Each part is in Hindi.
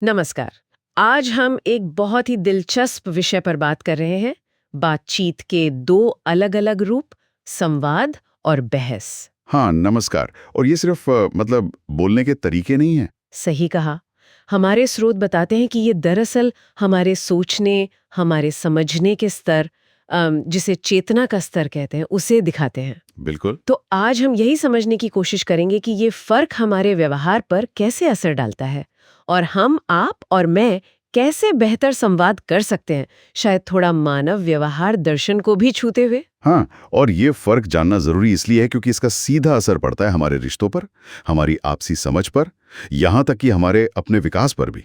नमस्कार। आज हम एक बहुत ही दिलचस्प विषय पर बात कर रहे हैं। बातचीत के दो अलग-अलग रूप, संवाद और बहस। हाँ, नमस्कार। और ये सिर्फ मतलब बोलने के तरीके नहीं हैं। सही कहा। हमारे स्रोत बताते हैं कि ये दरअसल हमारे सोचने, हमारे समझने के स्तर, जिसे चेतना का स्तर कहते हैं, उसे दिखाते हैं। बिल्कुल। तो आज हम यही समझने की कोशिश करेंगे कि ये फर्क हमारे व्यवहार पर कैसे असर डालता है और हम, आप और मैं कैसे बेहतर संवाद कर सकते हैं, शायद थोड़ा मानव व्यवहार दर्शन को भी छूते हुए। हाँ, और ये फ़र्क जानना ज़रूरी इसलिए है क्योंकि इसका सीधा असर पड़ता है हमारे रिश्तों पर, हमारी आपसी समझ पर, यहाँ तक कि हमारे अपने विकास पर भी।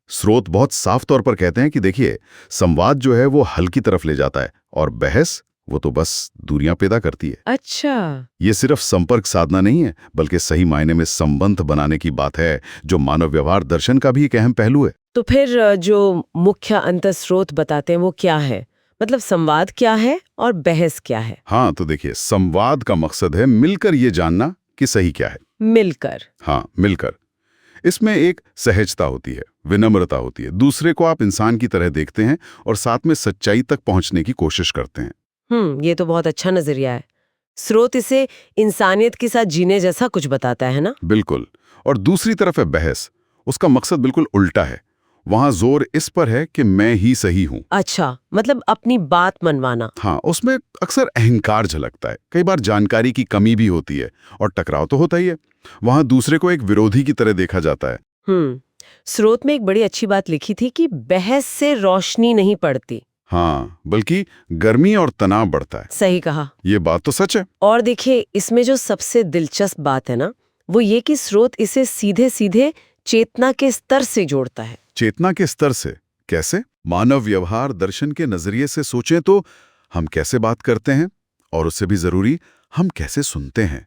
स्रोत बहुत साफ तौर पर कहते हैं कि देखिए, संवाद जो है वो हल की तरफ ले जाता है और बहस, वो तो बस दूरियां पैदा करती है। अच्छा। ये सिर्फ संपर्क साधना नहीं है, बल्कि सही मायने में संबंध बनाने की बात है, जो मानव व्यवहार दर्शन का भी एक अहम पहलू है। तो फिर जो मुख्य अंतस्रोत बताते हैं वो क्या है? मतलब संवाद क्या है और बहस क्या है? हाँ, तो देखिए, संवाद का मकसद है मिलकर ये जानना कि सही क्या है। मिलकर। हाँ, मिलकर। इसमें एक सहजता होती है, विनम्रता होती है, दूसरे को आप इंसान की तरह देखते हैं और साथ में सच्चाई तक पहुंचने की कोशिश करते हैं। ये तो बहुत अच्छा नजरिया है। स्रोत इसे इंसानियत के साथ जीने जैसा कुछ बताता है ना? बिल्कुल। और दूसरी तरफ है बहस। उसका मकसद बिल्कुल उल्टा है। वहां जोर इस पर है कि मैं ही सही हूं। अच्छा, मतलब अपनी बात मनवाना। हाँ, उसमें अक्सर अहंकार झलकता है, कई बार जानकारी की कमी भी होती है और टकराव तो होता ही है। वहां दूसरे को एक विरोधी की तरह देखा जाता है। हम्म स्रोत में एक बड़ी अच्छी बात लिखी थी कि बहस से रोशनी नहीं पड़ती। हाँ, बल्कि गर्मी और तनाव बढ़ता है। सही कहा। ये बात तो सच है। और देखिए, इसमें जो सबसे दिलचस्प बात है ना, वो ये कि स्रोत इसे सीधे सीधे चेतना के स्तर से जोड़ता है। चेतना के स्तर से कैसे? मानव व्यवहार दर्शन के नजरिए से सोचें तो हम कैसे बात करते हैं, और उससे भी जरूरी, हम कैसे सुनते हैं।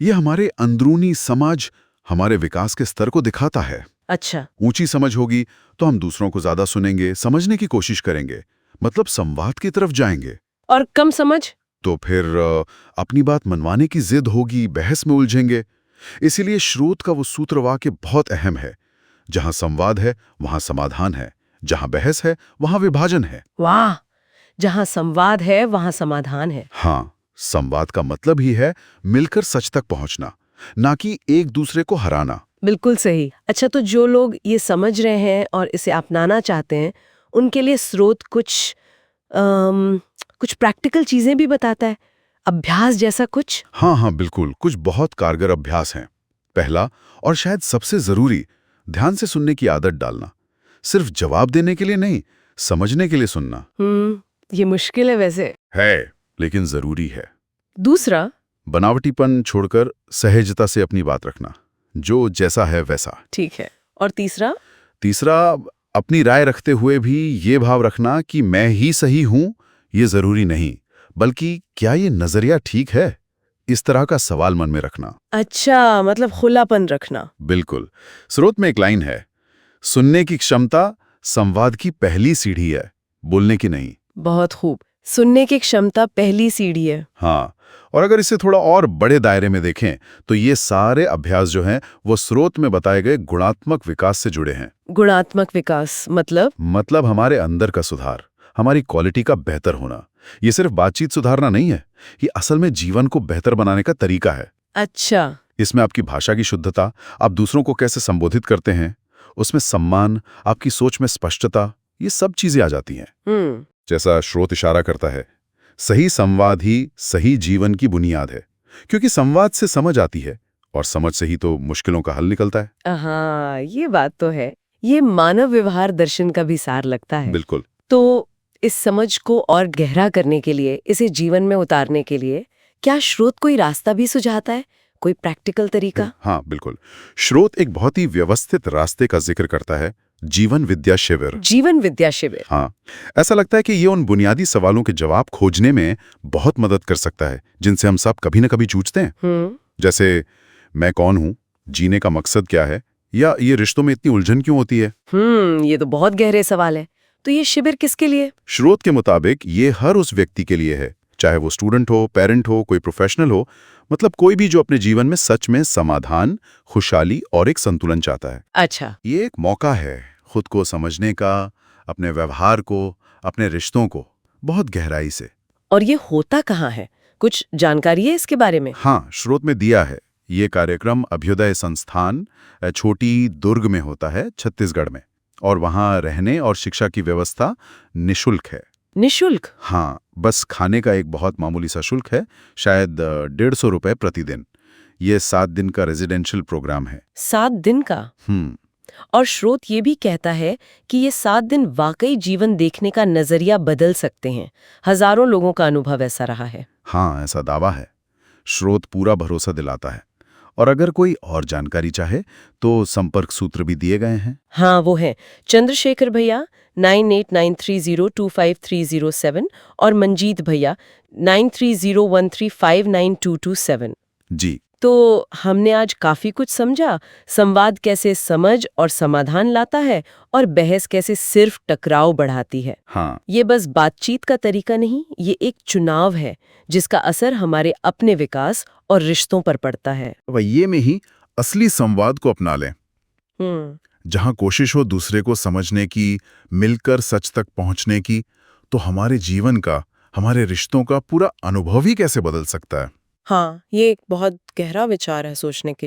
ये हमारे अंदरूनी समझ, हमारे विकास के स्तर को दिखाता है। अच्छा। ऊंची समझ होगी तो हम दूसरों को ज्यादा सुनेंगे, समझने की कोशिश करेंगे, मतलब संवाद की तरफ जाएंगे। और कम समझ? तो फिर अपनी बात मनवाने की जिद होगी, बहस में उलझेंगे। इसीलिए श्रोत का वो सूत्र वाक्य बहुत अहम है। जहां संवाद है वहां समाधान है, जहां बहस है वहां विभाजन है। वाह! जहाँ संवाद है वहाँ समाधान है। हाँ, संवाद का मतलब ही है मिलकर सच तक पहुंचना, ना कि एक दूसरे को हराना। बिल्कुल सही। अच्छा, तो जो लोग ये समझ रहे हैं और इसे अपनाना चाहते हैं, उनके लिए स्रोत कुछ प्रैक्टिकल चीजें भी बताता है, अभ्यास जैसा कुछ। हाँ हाँ, बिल्कुल, कुछ बहुत कारगर अभ्यास हैं। पहला और शायद सबसे जरूरी, ध्यान से सुनने की आदत डालना। सिर्फ जवाब देने के लिए नहीं, समझने के लिए सुनना। ये मुश्किल है वैसे। है, लेकिन जरूरी है। दूसरा? बनावटीपन छोड़कर सहजता से अपनी बात रखना, जो जैसा है वैसा। ठीक है। और तीसरा? तीसरा, अपनी राय रखते हुए भी ये भाव रखना कि मैं ही सही हूं, ये जरूरी नहीं, बल्कि क्या ये नजरिया ठीक है, इस तरह का सवाल मन में रखना। अच्छा, मतलब खुलापन रखना। बिल्कुल। स्रोत में एक लाइन है, सुनने की क्षमता संवाद की पहली सीढ़ी है, बोलने की नहीं। बहुत खूब। सुनने की क्षमता पहली सीढ़ी है। हाँ, और अगर इसे थोड़ा और बड़े दायरे में देखें तो ये सारे अभ्यास जो हैं वो स्रोत में बताए गए गुणात्मक विकास से जुड़े हैं। गुणात्मक विकास मतलब हमारे अंदर का सुधार, हमारी क्वालिटी का बेहतर होना। ये सिर्फ बातचीत सुधारना नहीं है, ये असल में जीवन को बेहतर बनाने का तरीका है। अच्छा। इसमें आपकी भाषा की शुद्धता, आप दूसरों को कैसे संबोधित करते हैं, उसमें सम्मान, आपकी सोच में स्पष्टता, ये सब चीजें आ जाती हैं। जैसा स्रोत इशारा करता है, सही संवाद ही सही जीवन की बुनियाद है, क्योंकि संवाद से समझ आती है और समझ से ही तो मुश्किलों का हल निकलता है। हाँ, ये बात तो है। ये मानव व्यवहार दर्शन का भी सार लगता है। बिल्कुल। तो इस समझ को और गहरा करने के लिए, इसे जीवन में उतारने के लिए, क्या स्रोत कोई रास्ता भी सुझाता है, कोई प्रैक्टिकल तरीका? हाँ, बिल्कुल। स्रोत एक बहुत ही व्यवस्थित रास्ते का जिक्र करता है, जीवन विद्या शिविर। जीवन विद्या शिविर। हाँ, ऐसा लगता है कि ये उन बुनियादी सवालों के जवाब खोजने में बहुत मदद कर सकता है, जिनसे हम सब कभी न कभी जूझते हैं। जैसे, मैं कौन हूँ, जीने का मकसद क्या है, या ये रिश्तों में इतनी उलझन क्यों होती है। ये तो बहुत गहरे सवाल है। तो ये शिविर किसके लिए? स्रोत के मुताबिक ये हर उस व्यक्ति के लिए है, चाहे वो स्टूडेंट हो, पेरेंट हो, कोई प्रोफेशनल हो, मतलब कोई भी जो अपने जीवन में सच में समाधान, खुशहाली और एक संतुलन चाहता है। अच्छा। ये एक मौका है खुद को समझने का, अपने व्यवहार को, अपने रिश्तों को बहुत गहराई से। और ये होता कहाँ है? कुछ जानकारी है इसके बारे में? हाँ, स्रोत में दिया है। ये कार्यक्रम अभ्युदय संस्थान छोटी दुर्ग में होता है, छत्तीसगढ़ में, और वहाँ रहने और शिक्षा की व्यवस्था निशुल्क है। निशुल्क? हाँ, बस खाने का एक बहुत मामूली सा शुल्क है, शायद 150 रुपए प्रतिदिन। ये 7 दिन का रेजिडेंशियल प्रोग्राम है। 7 दिन का? और स्रोत ये भी कहता है कि ये 7 दिन वाकई जीवन देखने का नजरिया बदल सकते हैं। हजारों लोगों का अनुभव ऐसा रहा है। हाँ, ऐसा दावा है। स्रोत पूरा भरोसा दिलाता है। और अगर कोई और जानकारी चाहे तो संपर्क सूत्र भी दिए गए हैं। हाँ, वो है चंद्रशेखर भैया 9893025307 और मंजीत भैया 9301359227। जी। तो हमने आज काफी कुछ समझा। संवाद कैसे समझ और समाधान लाता है और बहस कैसे सिर्फ टकराव बढ़ाती है। हाँ, ये बस बातचीत का तरीका नहीं, ये एक चुनाव है जिसका असर हमारे अपने विकास और रिश्तों पर पड़ता है। वह ये में ही असली संवाद को अपना लें, जहां कोशिश हो दूसरे को समझने की, मिलकर सच तक पहुंचने की, तो हमारे जीवन का, हमारे रिश्तों का पूरा अनुभव ही कैसे बदल सकता है। हाँ, ये एक बहुत गहरा विचार है सोचने के लिए।